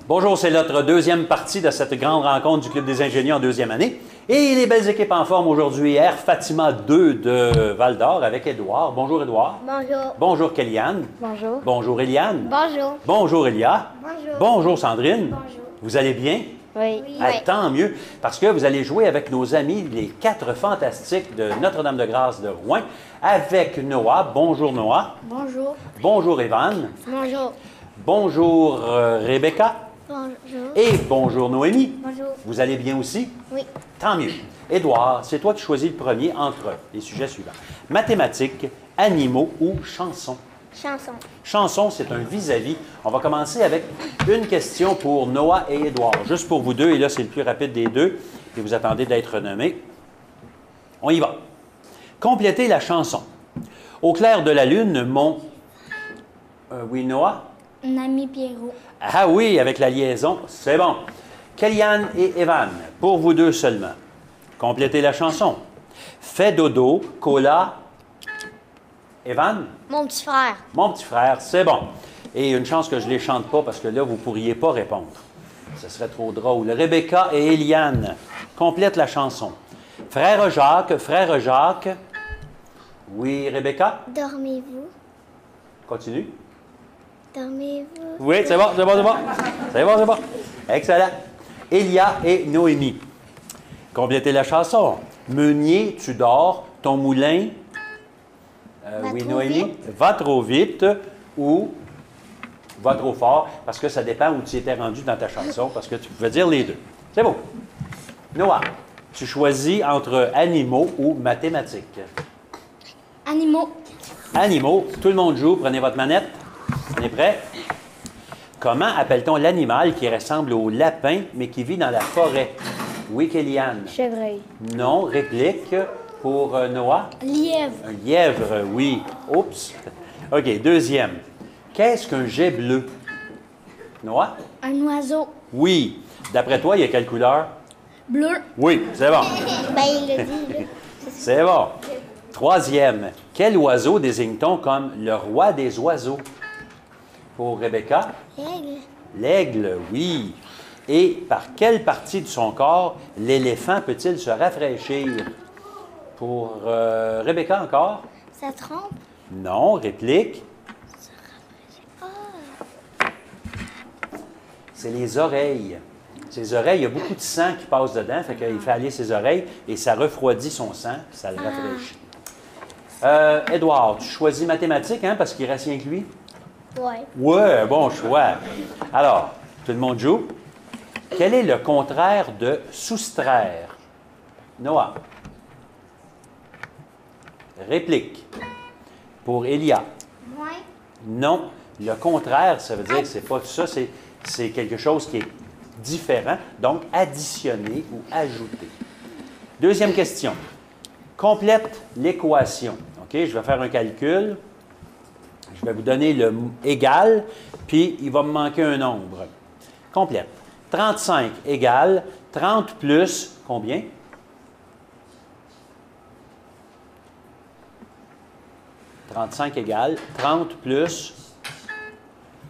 Bonjour, c'est notre deuxième partie de cette grande rencontre du Club des ingénieurs en deuxième année. Et les belles équipes en forme aujourd'hui, Air Fatima 2 de Val-d'Or avec Édouard. Bonjour Édouard. Bonjour. Bonjour Kéliane. Bonjour. Bonjour Eliane. Bonjour. Bonjour Elia. Bonjour. Bonjour Sandrine. Bonjour. Vous allez bien? Oui. Ah, tant mieux, parce que vous allez jouer avec nos amis, les 4 fantastiques de Notre-Dame-de-Grâce de Rouen, avec Noah. Bonjour Noah. Bonjour. Bonjour Evan. Bonjour. Bonjour Rebecca. Bonjour. Et bonjour Noémie. Bonjour. Vous allez bien aussi? Oui. Tant mieux. Édouard, c'est toi qui choisis le premier entre les sujets suivants. Mathématiques, animaux ou chansons? Chanson. Chanson, c'est un vis-à-vis. On va commencer avec une question pour Noah et Édouard. Juste pour vous deux, et là, c'est le plus rapide des deux, et vous attendez d'être nommés. On y va. Complétez la chanson. Au clair de la lune, mon... oui, Noah? Un ami Pierrot. Ah oui, avec la liaison, c'est bon. Kéliane et Evan, pour vous deux seulement. Complétez la chanson. Fais dodo, cola... Evan? Mon petit frère. Mon petit frère, c'est bon. Et une chance que je ne les chante pas parce que là, vous ne pourriez pas répondre. Ce serait trop drôle. Rebecca et Eliane complètent la chanson. Frère Jacques. Oui, Rebecca? Dormez-vous. Continue. Dormez-vous. Oui, c'est bon. C'est bon. Excellent. Elia et Noémie. Complétez la chanson. Meunier, tu dors, ton moulin... oui, Noémie, va trop vite ou va trop fort, parce que ça dépend où tu étais rendu dans ta chanson, parce que tu pouvais dire les deux. C'est beau. Noah, tu choisis entre animaux ou mathématiques? Animaux. Animaux, tout le monde joue, prenez votre manette. On est prêt? Comment appelle-t-on l'animal qui ressemble au lapin, mais qui vit dans la forêt? Oui, Kéliane. Chevreuil. Non, réplique. Pour Noah? Lièvre. Un lièvre, oui. Oups. OK, deuxième. Qu'est-ce qu'un jet bleu? Noah? Un oiseau. Oui. D'après toi, il y a quelle couleur? Bleu. Oui, c'est bon. Ben, il le dit, là. C'est bon. Troisième. Quel oiseau désigne-t-on comme le roi des oiseaux? Pour Rebecca? Aigle. L'aigle, oui. Et par quelle partie de son corps l'éléphant peut-il se rafraîchir? Pour Rebecca encore? Ça trompe. Non, réplique. C'est les oreilles. Ses oreilles, il y a beaucoup de sang qui passe dedans, fait qu'il fait aller ses oreilles et ça refroidit son sang, puis ça le rafraîchit. Édouard, tu choisis mathématiques, hein, parce qu'il reste rien que lui? Ouais. Ouais, bon choix. Alors, tout le monde joue. Quel est le contraire de soustraire? Noah. Réplique. Pour Elia. Moins. Non. Le contraire, ça veut dire que c'est pas ça, c'est quelque chose qui est différent, donc additionner ou ajouter. Deuxième question. Complète l'équation. OK, je vais faire un calcul. Je vais vous donner le égal, puis il va me manquer un nombre. Complète. 35 égale 30 plus combien? 35 égale 30 plus...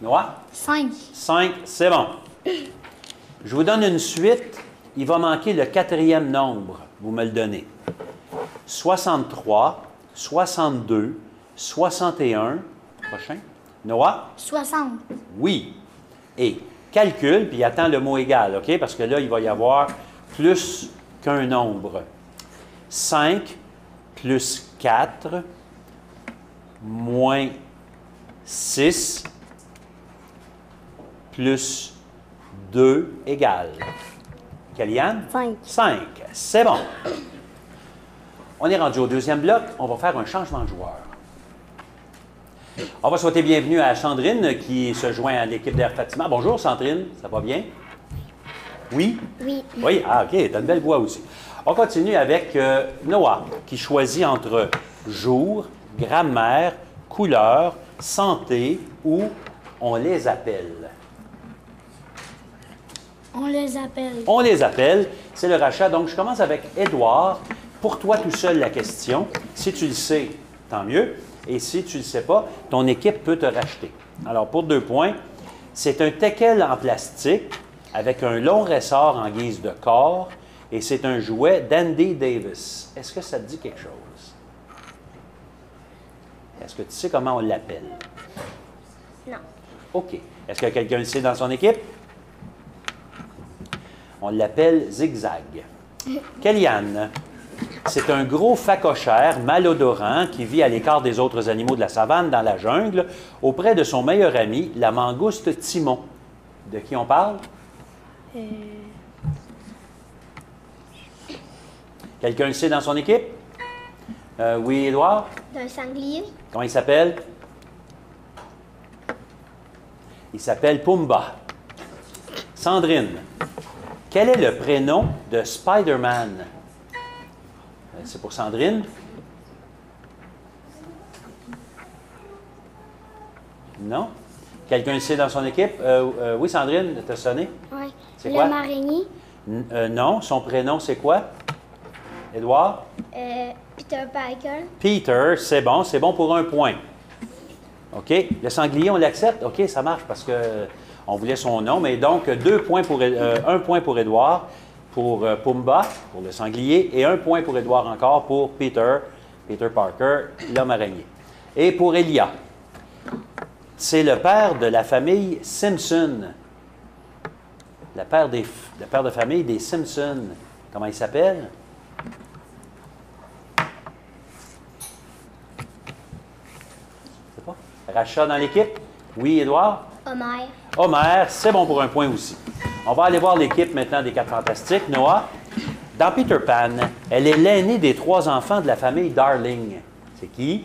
Noah? 5. 5, c'est bon. Je vous donne une suite. Il va manquer le quatrième nombre. Vous me le donnez. 63, 62, 61. Prochain. Noah? 60. Oui. Et calcul, puis attends le mot égal, OK? Parce que là, il va y avoir plus qu'un nombre. 5 plus 4 moins 6 plus 2 égale. Kéliane? 5. 5. C'est bon. On est rendu au deuxième bloc. On va faire un changement de joueur. On va souhaiter bienvenue à Sandrine qui se joint à l'équipe d'Air Fatima. Bonjour Sandrine, ça va bien? Oui? Oui. Oui, ah OK, tu as une belle voix aussi. On continue avec Noah qui choisit entre jour, grammaire, couleur, santé ou on les appelle. On les appelle. On les appelle, c'est le rachat. Donc, je commence avec Édouard. Pour toi tout seul, la question. Si tu le sais, tant mieux. Et si tu ne le sais pas, ton équipe peut te racheter. Alors, pour 2 points, C'est un teckel en plastique avec un long ressort en guise de corps et c'est un jouet d'Andy Davis. Est-ce que ça te dit quelque chose? Est-ce que tu sais comment on l'appelle? Non. OK. Est-ce que quelqu'un le sait dans son équipe? On l'appelle Zigzag. Kellyanne, c'est un gros phacochère malodorant qui vit à l'écart des autres animaux de la savane dans la jungle auprès de son meilleur ami, la mangouste Timon. De qui on parle? Quelqu'un le sait dans son équipe? Oui, Édouard? D'un sanglier. Comment il s'appelle? Il s'appelle Pumba. Sandrine, quel est le prénom de Spider-Man? C'est pour Sandrine? Non? Quelqu'un le sait dans son équipe? Oui, Sandrine, t'as sonné? Oui. C'est quoi? L'homme araignée. Non, son prénom, c'est quoi? Édouard? Peter Parker. Peter, c'est bon pour un point. OK? Le sanglier, on l'accepte? OK, ça marche parce qu'on voulait son nom. Mais donc, un point pour Édouard, pour Pumba, pour le sanglier, et un point pour Édouard encore pour Peter Parker, l'homme araignée. Et pour Elia, c'est le père de la famille Simpson. Le père de famille des Simpsons. Comment il s'appelle? Je sais pas. Rachat dans l'équipe? Oui, Édouard? Homer. Homer, c'est bon pour un point aussi. On va aller voir l'équipe maintenant des 4 Fantastiques. Noah, dans Peter Pan, elle est l'aînée des 3 enfants de la famille Darling. C'est qui?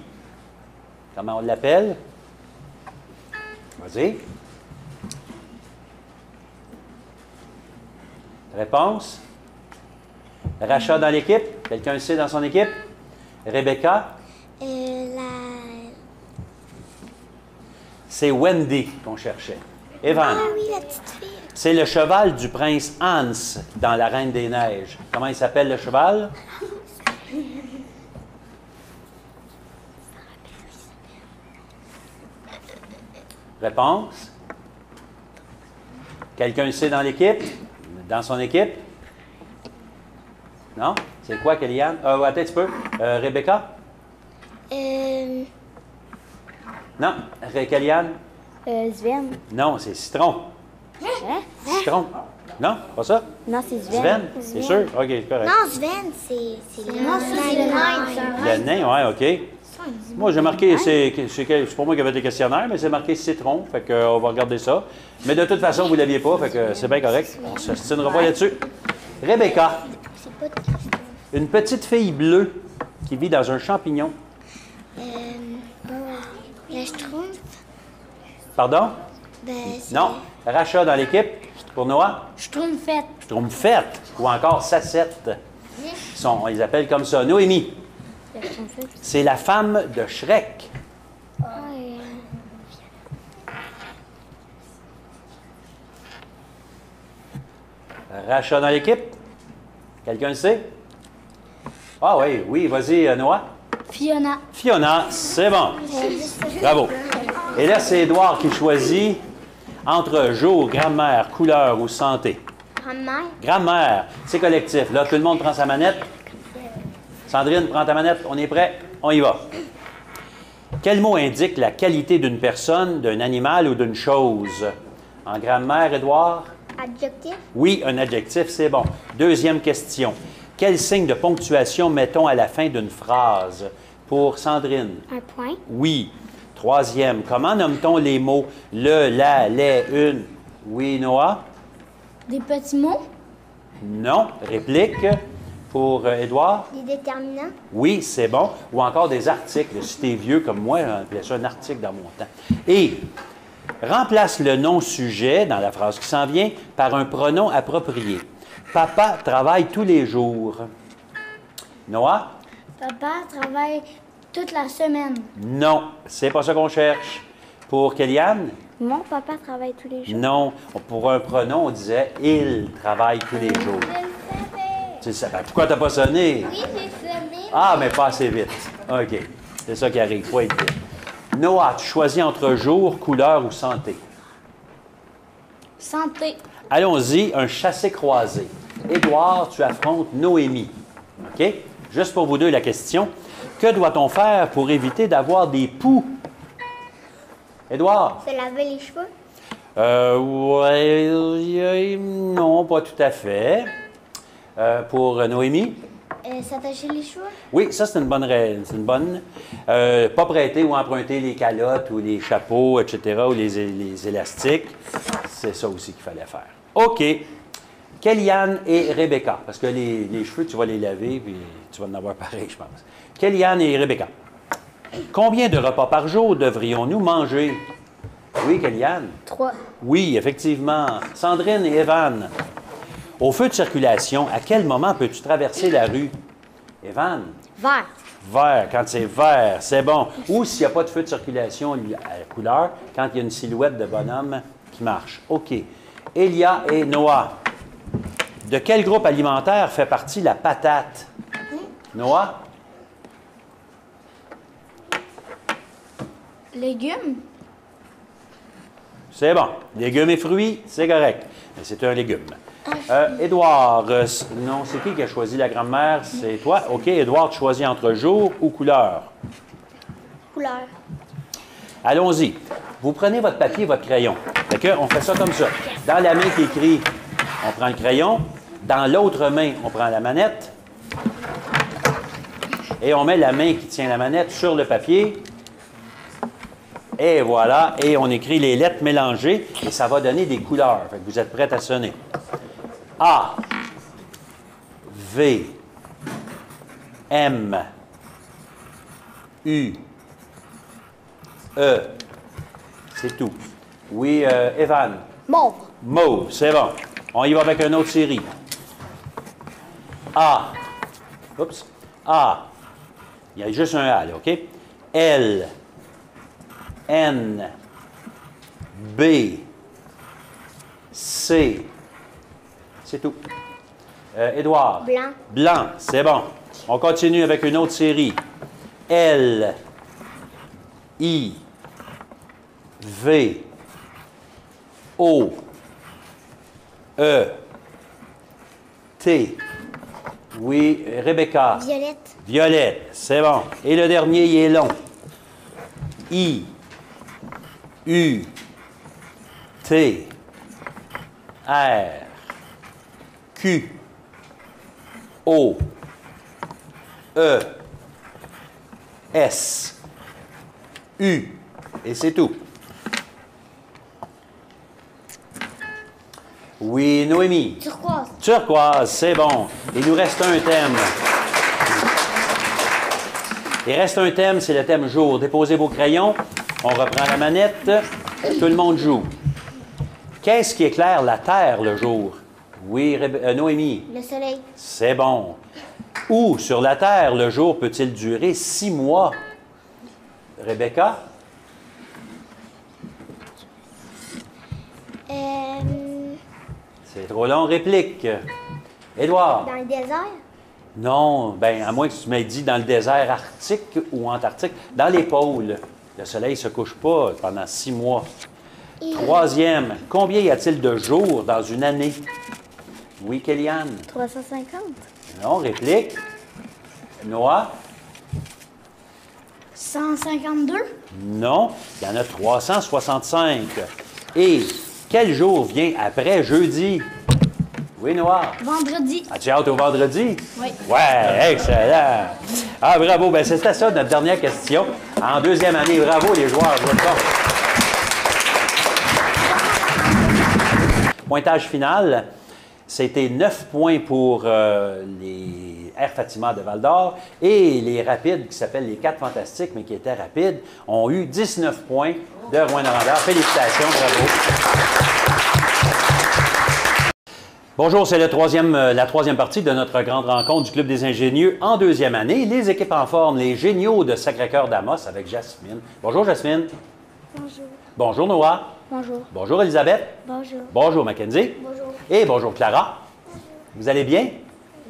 Comment on l'appelle? Vas-y. Réponse? Rachat dans l'équipe? Quelqu'un le sait dans son équipe? Rebecca? C'est Wendy qu'on cherchait. Evan? Ah oui, la petite fille. C'est le cheval du prince Hans dans La Reine des Neiges. Comment il s'appelle le cheval? Réponse? Quelqu'un le sait dans l'équipe? Dans son équipe? Non? C'est quoi, Kellyanne? Attends un petit peu. Rebecca? Non. Kellyanne? Sven. Non, c'est Citron. Hein? Citron. Non? Pas ça? Non, c'est Sven. Sven? C'est sûr? OK, c'est correct. Non, Sven, c'est le nom. C'est le nain. Le nain, oui, OK. Moi, j'ai marqué, c'est pour moi qui avait des questionnaires, mais c'est marqué citron, fait qu'on va regarder ça. Mais de toute façon, vous ne l'aviez pas, fait que c'est bien correct. On ne se s'ostinera pas là-dessus. Rebecca, C'est pas de question. une petite fille bleue qui vit dans un champignon. La Schtroumpf. Pardon? Ben, c'est... Non. Rachat dans l'équipe pour Noah. Schtroumpfette. Schtroumpfette ou encore Sacette. On les appelle comme ça. Noémie, La Schtroumpfette. c'est la femme de Shrek. Rachat dans l'équipe? Quelqu'un le sait? Ah oui, vas-y, Noah. Fiona. Fiona, c'est bon. Bravo. Et là, c'est Édouard qui choisit entre jour, grammaire, couleur ou santé. Grand-mère. Grammaire, c'est collectif. Là, tout le monde prend sa manette. Sandrine, prends ta manette. On est prêt? On y va. Quel mot indique la qualité d'une personne, d'un animal ou d'une chose? En grammaire, Édouard? Adjectif. Oui, un adjectif, c'est bon. Deuxième question. Quel signe de ponctuation mettons à la fin d'une phrase? Pour Sandrine? Un point. Oui. Troisième. Comment nomme-t-on les mots le, la, les, une? Oui, Noah? Des petits mots. Non. Réplique pour Édouard? Des déterminants. Oui, c'est bon. Ou encore des articles. Si t'es vieux comme moi, on appelait ça un article dans mon temps. Et remplace le nom-sujet dans la phrase qui s'en vient par un pronom approprié. Papa travaille tous les jours. Noah? Papa travaille toute la semaine. Non, c'est pas ça qu'on cherche. Pour Kellyanne? Mon papa travaille tous les jours. Non. Pour un pronom, on disait « il travaille tous les jours ». Tu sais, ben, pourquoi t'as pas sonné? Oui, j'ai sonné. Ah, mais pas assez vite. OK. C'est ça qui arrive. Faut être vite. Noah, tu choisis entre jour, couleur ou santé? Santé. Allons-y, un chassé-croisé. Édouard, tu affrontes Noémie. OK? Juste pour vous deux, la question. Que doit-on faire pour éviter d'avoir des poux? Édouard? Se laver les cheveux. Ouais, non, pas tout à fait. Pour Noémie? S'attacher les cheveux. Oui, ça, c'est une bonne règle. C'est une bonne. Pas prêter ou emprunter les calottes ou les chapeaux, etc., ou les élastiques. C'est ça aussi qu'il fallait faire. OK. Kellyanne et Rebecca. Parce que les cheveux, tu vas les laver, puis tu vas en avoir pareil, je pense. Kellyanne et Rebecca. Combien de repas par jour devrions-nous manger? Oui, Kellyanne? 3. Oui, effectivement. Sandrine et Evan. Au feu de circulation, à quel moment peux-tu traverser la rue? Evan? Vert. Vert. Quand c'est vert, c'est bon. Ou s'il n'y a pas de feu de circulation à la couleur, quand il y a une silhouette de bonhomme qui marche. OK. Elia et Noah. De quel groupe alimentaire fait partie la patate? Noah? Légumes. C'est bon. Légumes et fruits, c'est correct. Mais c'est un légume. Édouard, non, c'est qui a choisi la grand-mère? C'est toi? OK. Édouard, tu choisis entre jour ou couleur? Couleur. Allons-y. Vous prenez votre papier et votre crayon. Fait que, on fait ça comme ça. Dans la main qui écrit, on prend le crayon. Dans l'autre main, on prend la manette. Et on met la main qui tient la manette sur le papier. Et voilà. Et on écrit les lettres mélangées. Et ça va donner des couleurs. Fait que vous êtes prêts à sonner. A, V, M, U, E. C'est tout. Oui, Evan. Mauve. Mauve, c'est bon. On y va avec une autre série. A. Oups. A. Il y a juste un A, là, OK? L, N, B, C. C'est tout. Édouard. Blanc. Blanc, c'est bon. On continue avec une autre série. L, I, V, O, E, T. Oui, Rebecca. Violette. Violette, c'est bon. Et le dernier, il est long. I, U, T, R, Q, O, E, S, U. Et c'est tout. Oui, Noémie. Turquoise. Turquoise, c'est bon. Il nous reste un thème. Il reste un thème, c'est le thème jour. Déposez vos crayons. On reprend la manette. Tout le monde joue. Qu'est-ce qui éclaire la Terre le jour? Oui, Noémie. Le soleil. C'est bon. Où sur la Terre le jour peut-il durer 6 mois? Rebecca? C'est trop long, réplique. Édouard? Dans le désert. Non, bien, à moins que tu m'aies dit dans le désert arctique ou antarctique. Dans les pôles, le soleil ne se couche pas pendant 6 mois. Troisième, combien y a-t-il de jours dans une année? Oui, Kellyanne? 350. Non, réplique. Noah? 152. Non, il y en a 365. Et quel jour vient après jeudi? Oui, Noah? Vendredi. As-tu hâte au vendredi? Oui. Ouais, excellent. Ah, bravo. Bien, c'était ça notre dernière question. En deuxième année, bravo les joueurs. Vous êtes forts. Pointage final, c'était 9 points pour les Air Fatima de Val-d'Or et les rapides qui s'appellent les 4 Fantastiques, mais qui étaient rapides, ont eu 19 points de Rouyn-Noranda. Félicitations, bravo. Bonjour, c'est la troisième partie de notre grande rencontre du Club des ingénieux en deuxième année. Les équipes en forme, les géniaux de Sacré-Cœur d'Amos avec Jasmine. Bonjour, Jasmine. Bonjour. Bonjour, Noah. Bonjour. Bonjour, Elisabeth. Bonjour. Bonjour, Mackenzie. Bonjour. Et bonjour, Clara. Vous allez bien?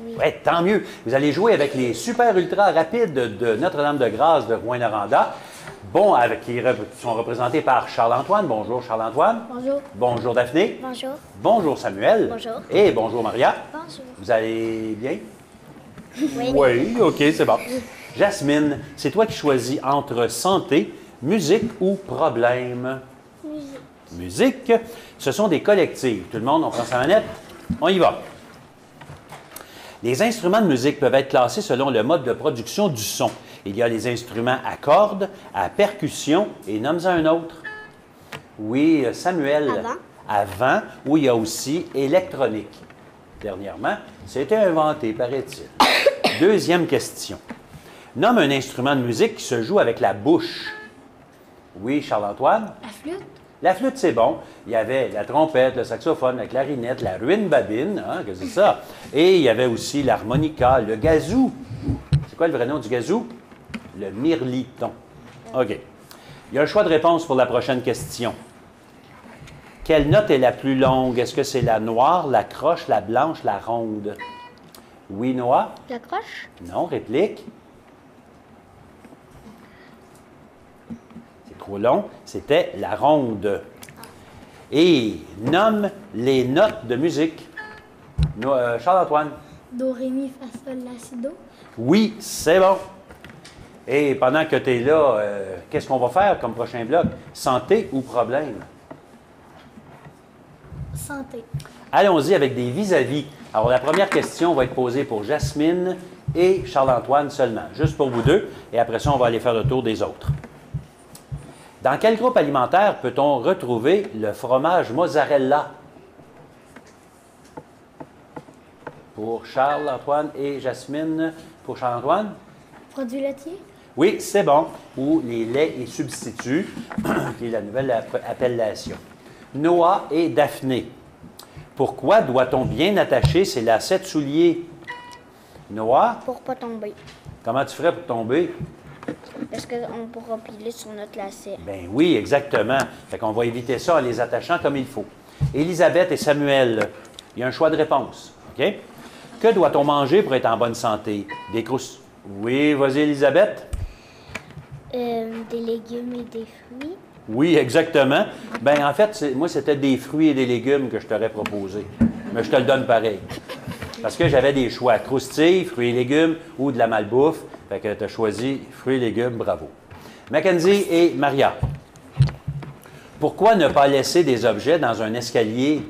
Oui. Oui, tant mieux. Vous allez jouer avec les super ultra rapides de Notre-Dame-de-Grâce de Rouyn-Noranda. Bon, qui sont représentés par Charles-Antoine. Bonjour Charles-Antoine. Bonjour. Bonjour Daphné. Bonjour. Bonjour Samuel. Bonjour. Et bonjour Maria. Bonjour. Vous allez bien? Oui. Oui, OK, c'est bon. Jasmine, c'est toi qui choisis entre santé, musique ou problème? Musique. Musique. Ce sont des collectives. Tout le monde, on prend sa manette. On y va. Les instruments de musique peuvent être classés selon le mode de production du son. Il y a les instruments à cordes, à percussion et nomme-en un autre. Oui, Samuel. Avant. Avant, où il y a aussi électronique. Dernièrement, c'était inventé, paraît-il. Deuxième question. Nomme un instrument de musique qui se joue avec la bouche. Oui, Charles-Antoine? La flûte. La flûte, c'est bon. Il y avait la trompette, le saxophone, la clarinette, la ruine-babine, hein, que c'est ça. Et il y avait aussi l'harmonica, le gazou. C'est quoi le vrai nom du gazou? Le mirliton. OK. Il y a un choix de réponse pour la prochaine question. Quelle note est la plus longue? Est-ce que c'est la noire, la croche, la blanche, la ronde? Oui, Noah? La croche. Non, réplique. C'est trop long. C'était la ronde. Et nomme les notes de musique. Charles-Antoine? Do, ré, mi, fa, sol, la, si, do. Oui, c'est bon. Et pendant que tu es là, qu'est-ce qu'on va faire comme prochain bloc? Santé ou problème? Santé. Allons-y avec des vis-à-vis. Alors, la première question va être posée pour Jasmine et Charles-Antoine seulement, juste pour vous deux. Et après ça, on va aller faire le tour des autres. Dans quel groupe alimentaire peut-on retrouver le fromage mozzarella? Pour Charles-Antoine et Jasmine. Pour Charles-Antoine? Produit laitier. Oui, c'est bon. Ou les laits et substituts, qui est la nouvelle appellation. Noah et Daphné. Pourquoi doit-on bien attacher ses lacets de souliers? Noah, Pour pas tomber. comment tu ferais pour tomber? Parce qu'on pourra piler sur notre lacet. Ben oui, exactement. Fait qu'on va éviter ça en les attachant comme il faut. Élisabeth et Samuel, il y a un choix de réponse. OK? Que doit-on manger pour être en bonne santé? Des croustilles. Oui, vas-y, Élisabeth. Des légumes et des fruits. Oui, exactement. Ben en fait, moi, c'était des fruits et des légumes que je t'aurais proposé. Mais je te le donne pareil. Parce que j'avais des choix. Croustilles, fruits et légumes ou de la malbouffe. Fait que tu as choisi fruits et légumes, bravo. Mackenzie et Maria. Pourquoi ne pas laisser des objets dans un escalier?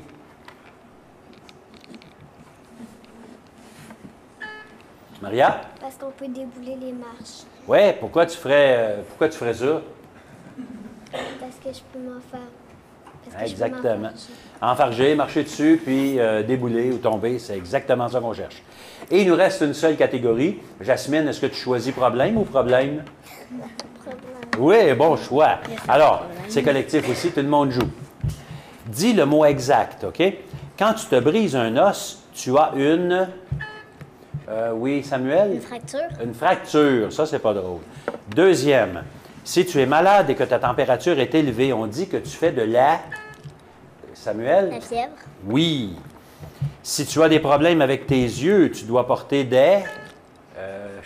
Maria? Parce qu'on peut débouler les marches. Oui, pourquoi tu ferais ça? Parce que je peux m'en faire. Parce que Exactement. Je peux Enfarger, marcher dessus, puis débouler ou tomber, c'est exactement ça qu'on cherche. Et il nous reste une seule catégorie. Jasmine, est-ce que tu choisis problème ou problème? Oui, bon choix. Alors, c'est collectif aussi, tout le monde joue. Dis le mot exact, OK? Quand tu te brises un os, tu as une... oui, Samuel? Une fracture. Une fracture, ça, c'est pas drôle. Deuxième, si tu es malade et que ta température est élevée, on dit que tu fais de la... Samuel? La fièvre. Oui. Si tu as des problèmes avec tes yeux, tu dois porter des...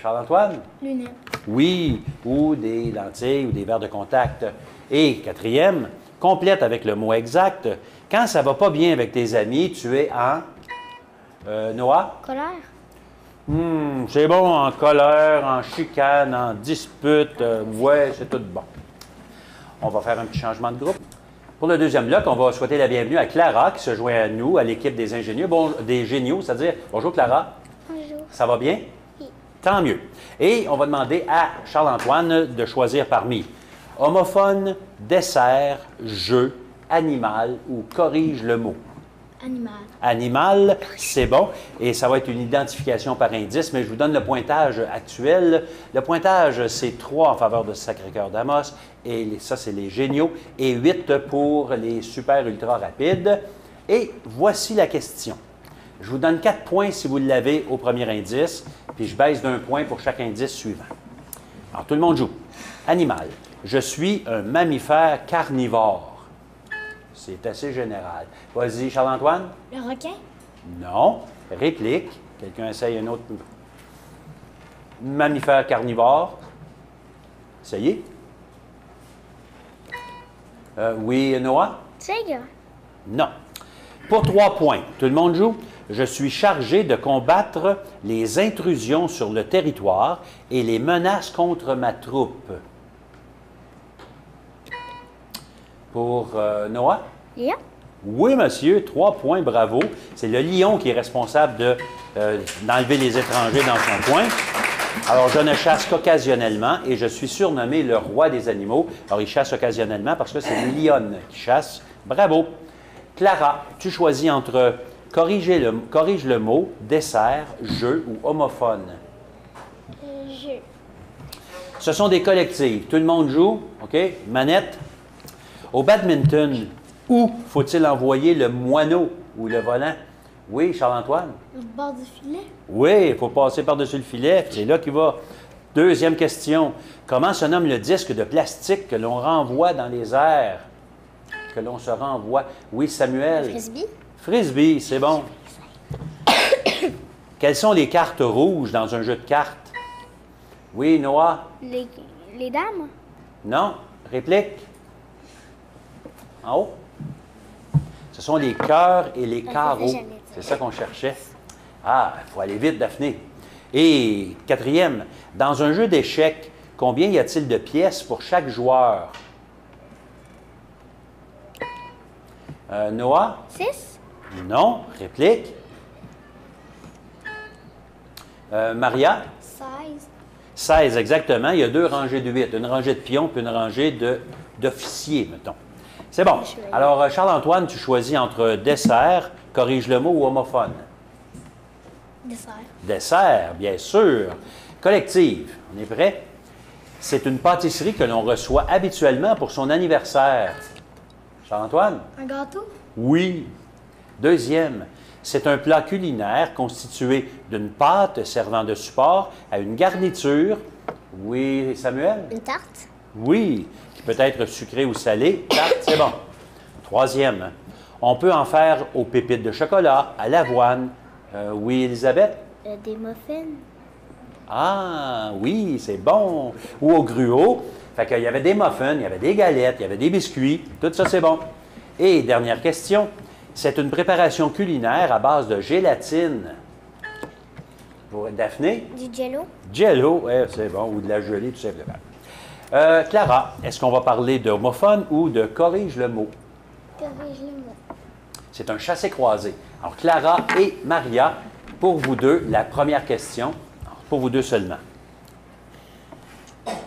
Charles-Antoine? Lunettes. Oui, ou des lentilles ou des verres de contact. Et quatrième, complète avec le mot exact. Quand ça ne va pas bien avec tes amis, tu es en... Noah? Colère. C'est bon en colère, en chicane, en dispute. Ouais, c'est tout bon. On va faire un petit changement de groupe. Pour le deuxième bloc, on va souhaiter la bienvenue à Clara qui se joint à nous, à l'équipe des ingénieux. Des géniaux, c'est-à-dire, bonjour Clara. Bonjour. Ça va bien? Oui. Tant mieux. Et on va demander à Charles-Antoine de choisir parmi homophone, dessert, jeu, animal ou corrige le mot. Animal. Animal, c'est bon. Et ça va être une identification par indice, mais je vous donne le pointage actuel. Le pointage, c'est 3 en faveur de Sacré-Cœur d'Amos, et ça, c'est les géniaux, et 8 pour les super ultra rapides. Et voici la question. Je vous donne 4 points si vous l'avez au premier indice, puis je baisse d'un point pour chaque indice suivant. Alors, tout le monde joue. Animal. Je suis un mammifère carnivore. C'est assez général. Vas-y, Charles-Antoine. Le requin. Non. Réplique. Quelqu'un essaye un autre mammifère carnivore. Essayez. Oui, Noah? Tigre. Non. Pour 3 points, tout le monde joue. Je suis chargé de combattre les intrusions sur le territoire et les menaces contre ma troupe. Pour Noah? Lion. Oui, monsieur, 3 points, bravo. C'est le lion qui est responsable d'enlever les étrangers dans son coin. Alors, je ne chasse qu'occasionnellement et je suis surnommé le roi des animaux. Alors, il chasse occasionnellement parce que c'est une lionne qui chasse. Bravo. Clara, tu choisis entre corrige le mot, dessert, jeu ou homophone. Jeu. Ce sont des collectives. Tout le monde joue. OK? Manette. Au badminton, où faut-il envoyer le moineau ou le volant? Oui, Charles-Antoine? Au bord du filet. Oui, il faut passer par-dessus le filet. C'est là qu'il va. Deuxième question. Comment se nomme le disque de plastique que l'on renvoie dans les airs? Que l'on se renvoie. Oui, Samuel? Frisbee. Frisbee, c'est bon. Quelles sont les cartes rouges dans un jeu de cartes? Oui, Noah? Les dames. Non? Réplique? En haut? Ce sont les cœurs et les carreaux. C'est ça qu'on cherchait. Ah, il faut aller vite, Daphné. Et quatrième, dans un jeu d'échecs, combien y a-t-il de pièces pour chaque joueur? Noah? 6. Non. Réplique? Maria? 16. 16, exactement. Il y a 2 rangées de 8. Une rangée de pions puis une rangée d'officiers, mettons. C'est bon. Alors, Charles-Antoine, tu choisis entre dessert, corrige le mot ou homophone? Dessert. Dessert, bien sûr. Collective, on est prêt? C'est une pâtisserie que l'on reçoit habituellement pour son anniversaire. Charles-Antoine? Un gâteau. Oui. Deuxième, c'est un plat culinaire constitué d'une pâte servant de support à une garniture. Oui, Samuel? Une tarte. Oui, qui peut être sucré ou salé. Tarte, c'est bon. Troisième, on peut en faire aux pépites de chocolat, à l'avoine. Oui, Elisabeth? Des muffins. Ah, oui, c'est bon. Ou au gruau. Fait qu'il y avait des muffins, il y avait des galettes, il y avait des biscuits. Tout ça, c'est bon. Et dernière question, c'est une préparation culinaire à base de gélatine. Pour Daphné? Du jello. Jello, c'est bon, ou de la gelée, tout simplement. Clara, est-ce qu'on va parler de homophone ou de corrige le mot? Corrige le mot. C'est un chassé-croisé. Alors, Clara et Maria, pour vous deux, la première question, pour vous deux seulement.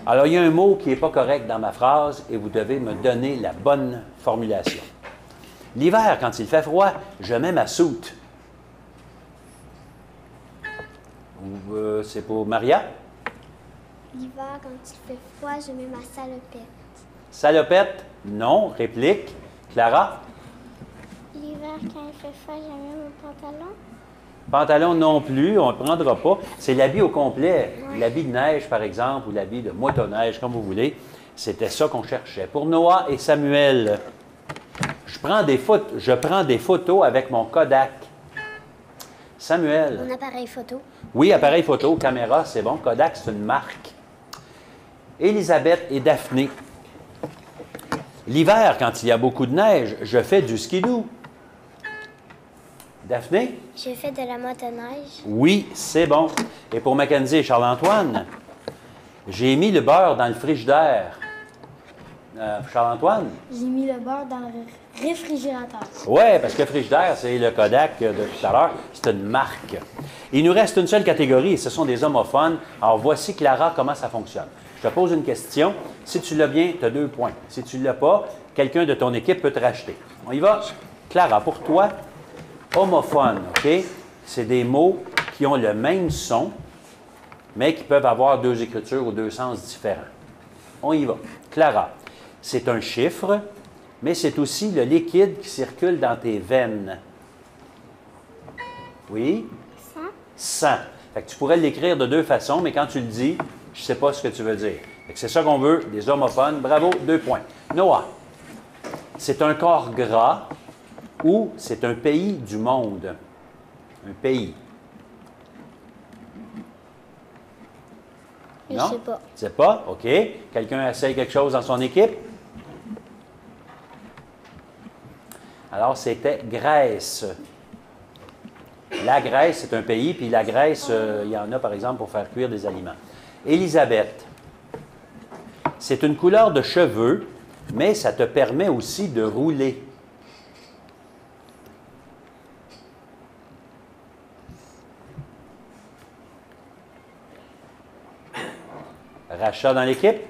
Alors, il y a un mot qui n'est pas correct dans ma phrase et vous devez me donner la bonne formulation. L'hiver, quand il fait froid, je mets ma soute. C'est pour Maria? L'hiver, quand il fait froid, je mets ma salopette. Salopette? Non. Réplique. Clara? L'hiver, quand il fait froid, je mets mon pantalon. Pantalon non plus, on ne le prendra pas. C'est l'habit au complet. Ouais. L'habit de neige, par exemple, ou l'habit de motoneige, comme vous voulez. C'était ça qu'on cherchait. Pour Noah et Samuel, je prends des photos avec mon Kodak. Samuel. Mon appareil photo. Oui, appareil photo, caméra, c'est bon. Kodak, c'est une marque. Élisabeth et Daphné. L'hiver, quand il y a beaucoup de neige, je fais du skidoo. Daphné? Je fais de la motoneige. Oui, c'est bon. Et pour Mackenzie et Charles-Antoine, j'ai mis le beurre dans le frigidaire. Charles-Antoine? J'ai mis le beurre dans le réfrigérateur. Oui, parce que le frigidaire, c'est le Kodak de tout à l'heure. C'est une marque. Il nous reste une seule catégorie, et ce sont des homophones. Alors, voici, Clara, comment ça fonctionne. Je te pose une question. Si tu l'as bien, tu as 2 points. Si tu ne l'as pas, quelqu'un de ton équipe peut te racheter. On y va? Clara, pour toi, homophone, OK? C'est des mots qui ont le même son, mais qui peuvent avoir 2 écritures ou 2 sens différents. On y va. Clara, c'est un chiffre, mais c'est aussi le liquide qui circule dans tes veines. Oui? 100. 100. Fait que tu pourrais l'écrire de 2 façons, mais quand tu le dis, je ne sais pas ce que tu veux dire. Fait que c'est ça qu'on veut, des homophones. Bravo, 2 points. Noah, c'est un corps gras ou c'est un pays du monde? Un pays. Je Non? sais pas. Tu sais pas? OK. Quelqu'un essaye quelque chose dans son équipe? Alors, c'était Grèce. La Grèce, c'est un pays, puis la Grèce, il y en a, par exemple, pour faire cuire des aliments. Élisabeth. C'est une couleur de cheveux, mais ça te permet aussi de rouler. Rachat dans l'équipe.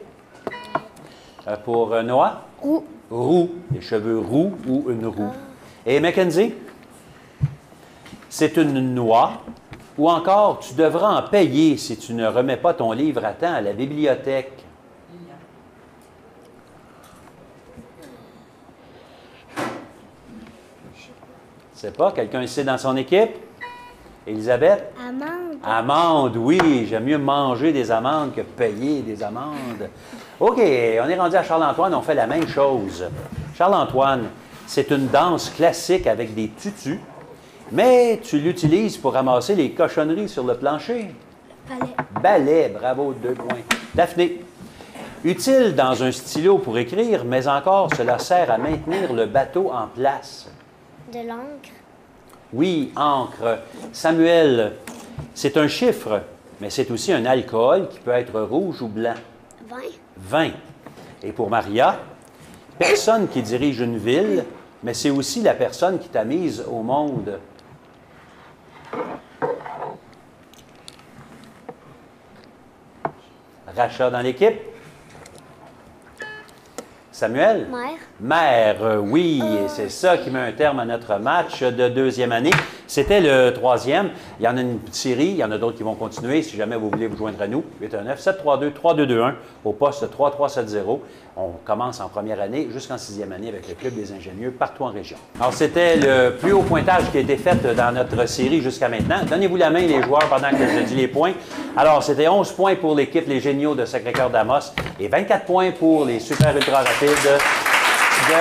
Pour Noah? Roux. Roux. Les cheveux roux ou une roue. Et Mackenzie? C'est une noix. Ou encore, tu devras en payer si tu ne remets pas ton livre à temps à la bibliothèque. Je sais pas, quelqu'un sait dans son équipe? Élisabeth? Amande. Amande, oui. J'aime mieux manger des amandes que payer des amandes. OK, on est rendu à Charles-Antoine, on fait la même chose. Charles-Antoine, c'est une danse classique avec des tutus, mais tu l'utilises pour ramasser les cochonneries sur le plancher. Balai. Balai, bravo, 2 points. Daphné, utile dans un stylo pour écrire, mais encore, cela sert à maintenir le bateau en place. De l'encre. Oui, encre. Samuel, c'est un chiffre, mais c'est aussi un alcool qui peut être rouge ou blanc. 20. 20. Et pour Maria, personne qui dirige une ville, mais c'est aussi la personne qui t'a mise au monde. Rachat dans l'équipe. Samuel? Mère. Mère, oui, et c'est ça qui met un terme à notre match de deuxième année. C'était le 3e. Il y en a une série, il y en a d'autres qui vont continuer. Si jamais vous voulez vous joindre à nous, 819-732-3221 au poste 3370. On commence en première année jusqu'en 6e année avec le Club des ingénieux partout en région. Alors, c'était le plus haut pointage qui a été fait dans notre série jusqu'à maintenant. Donnez-vous la main, les joueurs, pendant que je dis les points. Alors, c'était 11 points pour l'équipe Les Géniaux de Sacré-Cœur d'Amos et 24 points pour les Super Ultra Rapides de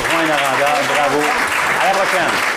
Rouyn-Noranda. Bravo. À la prochaine.